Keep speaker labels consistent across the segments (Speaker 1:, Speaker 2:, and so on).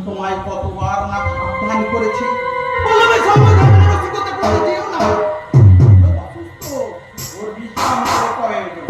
Speaker 1: তোমায় কতবার না সাবধান করেছি, বলবে সম্বোধন রসিকতা করে দিও না, অসুস্থ, ওর বিশ্রাম প্রয়োজন।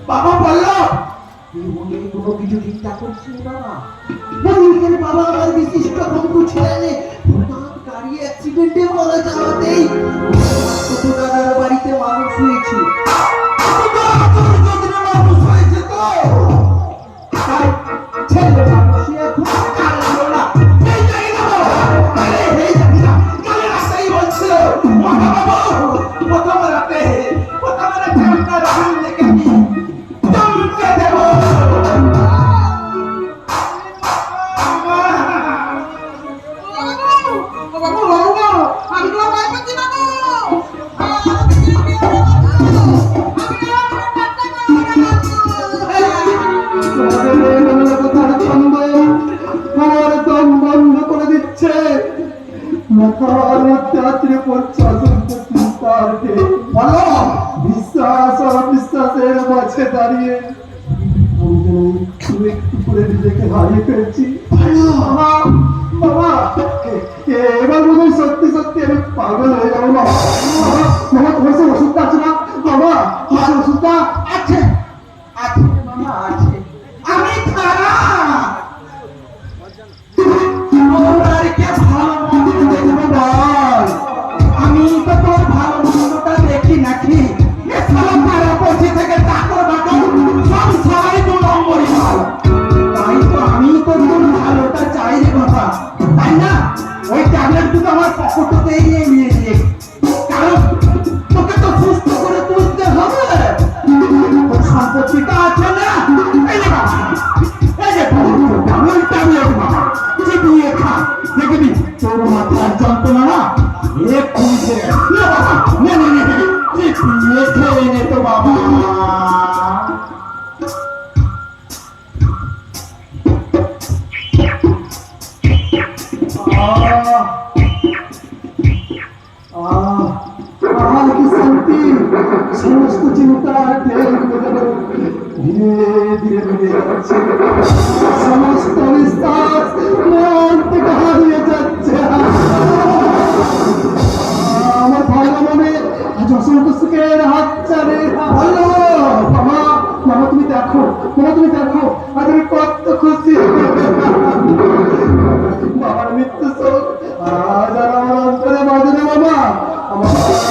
Speaker 1: বাবা বললো কোনো কিছু চিন্তা করছি বাবা, বাবা আমার বিশিষ্ট বন্ধু ছিলেন, গাড়ি অ্যাক্সিডেন্টে মারা যাওয়াতেই দাদার বাড়িতে মানুষ হয়েছে, মানুষ হয়েছে তো ছেলে মানুষ এখন কাঁদলো না, বলছিল প্রথম রাতে আপনার ভুল দেখেছি বিশ্বাসের মাঝে দাঁড়িয়ে একটু করে নিজেকে হারিয়ে ফেলছি। বাবা এবার মনে হয় সত্যি সত্যি আমি পাগল হয়ে যাবো। বাবা বাবা তোমার সে ওষুধটা আছে না? বাবা তোমার ওষুধটা আছে? আছে বাবা আছে, আমি খারাপ আমি তো তোর ভালো মন্দটা দেখি নাকি, তাই তো আমি তো তোর ভালোটা চাই রে বাবা, তাই না? ওই ট্যাবলেট দুটো আমার পকেটেই নিয়ে নিয়ে, কারণ তোকে তো সুস্থ করে তুলতে হবে, তোর সম্পত্তিটা আছে না, এই যে বাবা এই যে ট্যাবলেট বাবা চিবিয়ে খা, দেখবি তোর মাথার যন্ত্রণা না এক্ষুনি ছেড়ে বাবা, নে নে নে চিবিয়ে খেয়ে নে তো বাবা। সমস্ত চিন্তার ধীরে ধীরে ধীরে যাচ্ছে, সমস্ত বিশ্বাস মন থেকে হারিয়ে যাচ্ছে। আমার ভালো মনে আজ অসংখ্য সুখের হাত চালে ভালো। বাবা বাবা তুমি দেখো, বাবা তুমি দেখো আজ আমি কত খুশি। বাবার মৃত্যু শোক আজ আর আমার অন্তরে বাজে না বাবা,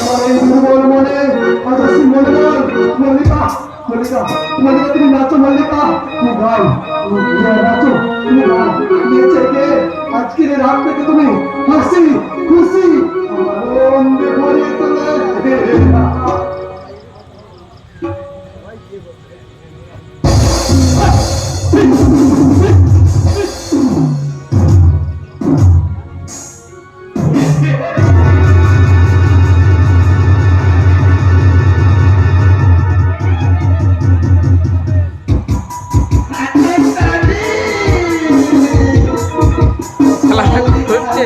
Speaker 1: আমার এই দুর্বল মনে অজস্র মল্লিকা মল্লিকা মল্লিকা মল্লিকা তুমি নাচো, মল্লিকা তুমি গাও, নাচো তুমি গাও, আজকের রাত থেকে তুমি হাসি খুশি আনন্দে ভরিয়ে তোলে।
Speaker 2: খেলা হচ্ছে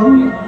Speaker 1: বাহুল্য